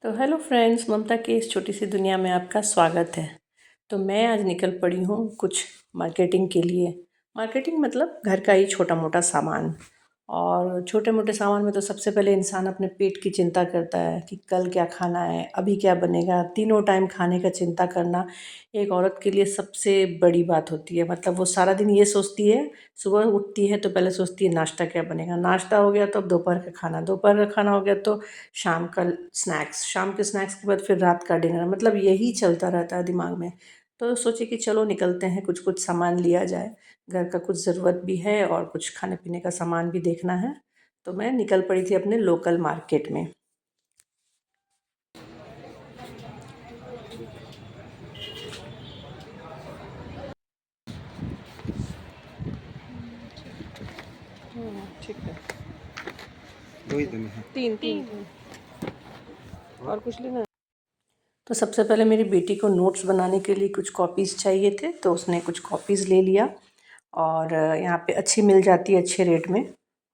तो hello friends, ममता की इस छोटी सी दुनिया में आपका स्वागत है। तो मैं आज निकल पड़ी हूँ कुछ मार्केटिंग के लिए। मार्केटिंग मतलब घर का ही छोटा मोटा सामान। और छोटे मोटे सामान में तो सबसे पहले इंसान अपने पेट की चिंता करता है कि कल क्या खाना है, अभी क्या बनेगा। तीनों टाइम खाने का चिंता करना एक औरत के लिए सबसे बड़ी बात होती है। मतलब वो सारा दिन ये सोचती है, सुबह उठती है तो पहले सोचती है नाश्ता क्या बनेगा, नाश्ता हो गया तो अब दोपहर का खाना, दोपहर का खाना हो गया तो शाम का स्नैक्स, शाम के स्नैक्स के बाद फिर रात का डिनर। मतलब यही चलता रहता है दिमाग में। तो सोचे कि चलो निकलते हैं, कुछ कुछ सामान लिया जाए। घर का कुछ ज़रूरत भी है और कुछ खाने पीने का सामान भी देखना है। तो मैं निकल पड़ी थी अपने लोकल मार्केट में। ठीक है। दो ही दिन है। तीन तीन तीन और कुछ लेना है? तो सबसे पहले मेरी बेटी को नोट्स बनाने के लिए कुछ कॉपीज़ चाहिए थे, तो उसने कुछ कॉपीज़ ले लिया। और यहाँ पे अच्छी मिल जाती है अच्छे रेट में।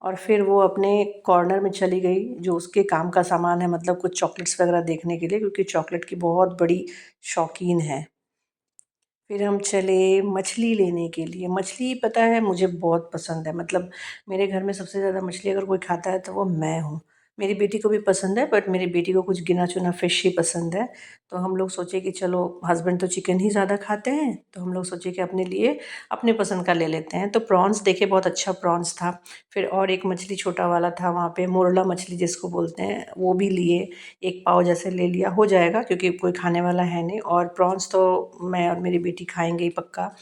और फिर वो अपने कॉर्नर में चली गई जो उसके काम का सामान है, मतलब कुछ चॉकलेट्स वगैरह देखने के लिए, क्योंकि चॉकलेट की बहुत बड़ी शौकीन है। फिर हम चले मछली लेने के लिए। मछली पता है मुझे बहुत पसंद है। मतलब मेरे घर में सबसे ज़्यादा मछली अगर कोई खाता है तो वो मैं हूँ। मेरी बेटी को भी पसंद है, बट मेरी बेटी को कुछ गिना चुना फ़िश ही पसंद है। तो हम लोग सोचे कि चलो, हस्बैंड तो चिकन ही ज़्यादा खाते हैं, तो हम लोग सोचे कि अपने लिए अपने पसंद का ले लेते हैं। तो प्रॉन्स देखे, बहुत अच्छा प्रॉन्स था। फिर और एक मछली छोटा वाला था वहाँ पे, मोरला मछली जिसको बोलते हैं, वो भी लिए। एक पाव जैसे ले लिया, हो जाएगा क्योंकि कोई खाने वाला है नहीं। और प्रॉन्स तो मैं और मेरी बेटी खाएंगे ही पक्का।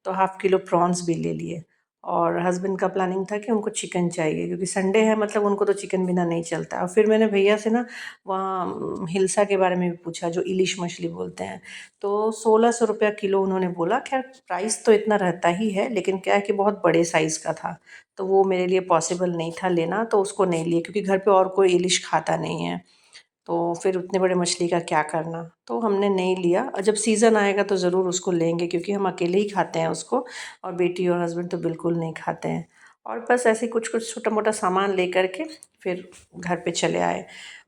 तो हाफ़ किलो प्रॉन्स भी ले लिए। और हस्बैंड का प्लानिंग था कि उनको चिकन चाहिए, क्योंकि संडे है, मतलब उनको तो चिकन बिना नहीं चलता। और फिर मैंने भैया से ना वहाँ हिल्सा के बारे में भी पूछा, जो इलिश मछली बोलते हैं। तो 1600 रुपया किलो उन्होंने बोला। खैर प्राइस तो इतना रहता ही है, लेकिन क्या है कि बहुत बड़े साइज़ का था, तो वो मेरे लिए पॉसिबल नहीं था लेना, तो उसको नहीं लिए, क्योंकि घर पे और कोई इलिश खाता नहीं है। तो फिर उतने बड़े मछली का क्या करना, तो हमने नहीं लिया। और जब सीज़न आएगा तो ज़रूर उसको लेंगे, क्योंकि हम अकेले ही खाते हैं उसको, और बेटी और हस्बैंड तो बिल्कुल नहीं खाते हैं। और बस ऐसे कुछ कुछ छोटा मोटा सामान ले कर के फिर घर पे चले आए।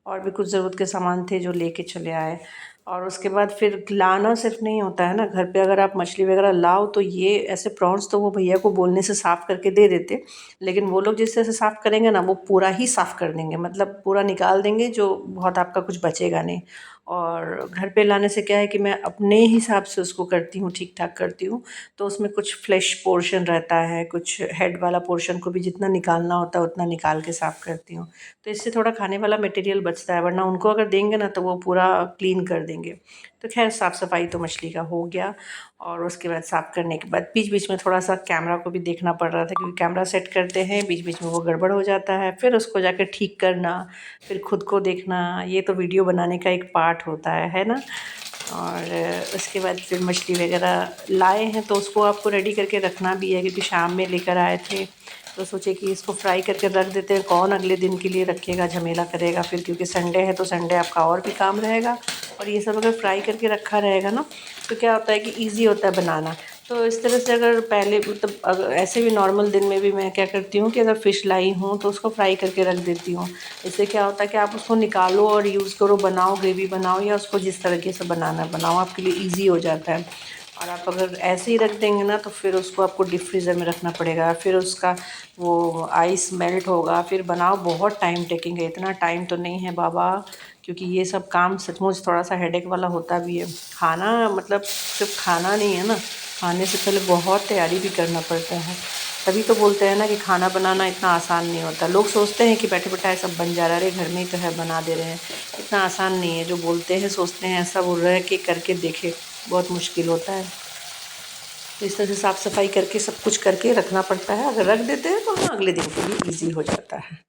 और भी कुछ ज़रूरत के सामान थे जो लेके चले आए। और उसके बाद फिर लाना सिर्फ नहीं होता है ना, घर पे अगर आप मछली वगैरह लाओ तो ये ऐसे प्रॉन्स तो वो भैया को बोलने से साफ़ करके दे देते। लेकिन वो लोग जिस तरह से साफ़ करेंगे ना, वो पूरा ही साफ़ कर देंगे, मतलब पूरा निकाल देंगे, जो बहुत आपका कुछ बचेगा नहीं। और घर पे लाने से क्या है कि मैं अपने हिसाब से उसको करती हूँ, ठीक ठाक करती हूँ। तो उसमें कुछ फ्लेश पोर्शन रहता है, कुछ हेड वाला पोर्शन को भी जितना निकालना होता है उतना निकाल के साफ़ करती हूँ। तो इससे थोड़ा खाने वाला मटेरियल बचता है, वरना उनको अगर देंगे ना तो वो पूरा क्लीन कर देंगे। तो खैर साफ़ सफाई तो मछली का हो गया। और उसके बाद साफ़ करने के बाद बीच बीच में थोड़ा सा कैमरा को भी देखना पड़ रहा था, क्योंकि कैमरा सेट करते हैं बीच बीच में वो गड़बड़ हो जाता है, फिर उसको जाकर ठीक करना, फिर खुद को देखना। ये तो वीडियो बनाने का एक पार्ट होता है ना। और उसके बाद फिर मछली वगैरह लाए हैं तो उसको आपको रेडी करके रखना भी है, क्योंकि शाम में लेकर आए थे। तो सोचे कि इसको फ्राई करके रख देते हैं, कौन अगले दिन के लिए रखेगा, झमेला करेगा फिर, क्योंकि संडे है तो संडे आपका और भी काम रहेगा। और ये सब अगर फ्राई करके रखा रहेगा ना, तो क्या होता है कि ईज़ी होता है बनाना। तो इस तरह से अगर पहले, मतलब अगर ऐसे भी नॉर्मल दिन में भी मैं क्या करती हूँ कि अगर फ़िश लाई हूँ तो उसको फ्राई करके रख देती हूँ। इससे क्या होता है कि आप उसको निकालो और यूज़ करो, बनाओ, ग्रेवी बनाओ, या उसको जिस तरीके से बनाना है बनाओ, आपके लिए ईज़ी हो जाता है। और आप अगर ऐसे ही रख देंगे ना, तो फिर उसको आपको डीप फ्रीज़र में रखना पड़ेगा, फिर उसका वो आइस मेल्ट होगा, फिर बनाओ, बहुत टाइम टेकिंग है। इतना टाइम तो नहीं है बाबा, क्योंकि ये सब काम सचमुच थोड़ा सा हेडेक वाला होता भी है। खाना मतलब सिर्फ खाना नहीं है ना, खाने से पहले बहुत तैयारी भी करना पड़ता है। तभी तो बोलते हैं ना कि खाना बनाना इतना आसान नहीं होता। लोग सोचते हैं कि बैठे बैठाए सब बन जा रहा है, अरे घर में ही तो है, बना दे रहे हैं। इतना आसान नहीं है, जो बोलते हैं सोचते हैं ऐसा, बोल रहे हैं कि करके देखे, बहुत मुश्किल होता है। तो इस तरह से साफ़ सफाई करके सब कुछ करके रखना पड़ता है। अगर रख देते हैं तो हाँ, अगले दिन के लिए ईज़ी हो जाता है।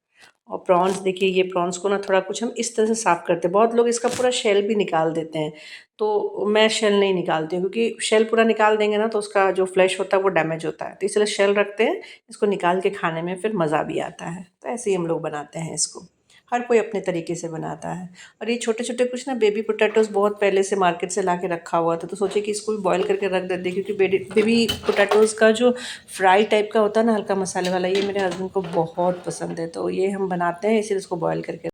और प्रॉन्स देखिए, ये प्रॉन्स को ना थोड़ा कुछ हम इस तरह से साफ़ करते हैं। बहुत लोग इसका पूरा शेल भी निकाल देते हैं, तो मैं शेल नहीं निकालती हूँ, क्योंकि शेल पूरा निकाल देंगे ना तो उसका जो फ्लेश होता है वो डैमेज होता है। तो इसलिए शेल रखते हैं, इसको निकाल के खाने में फिर मज़ा भी आता है। तो ऐसे ही हम लोग बनाते हैं इसको। हर कोई अपने तरीके से बनाता है। और ये छोटे-छोटे कुछ ना बेबी पोटैटोज़ बहुत पहले से मार्केट से लाके रखा हुआ था, तो सोचे कि इसको भी बॉयल करके रख देते हैं, क्योंकि बेबी पोटैटोज़ का जो फ्राई टाइप का होता है ना, हल्का मसाले वाला, ये मेरे हस्बैंड को बहुत पसंद है। तो ये हम बनाते हैं, इसीलिए इसको बॉयल करके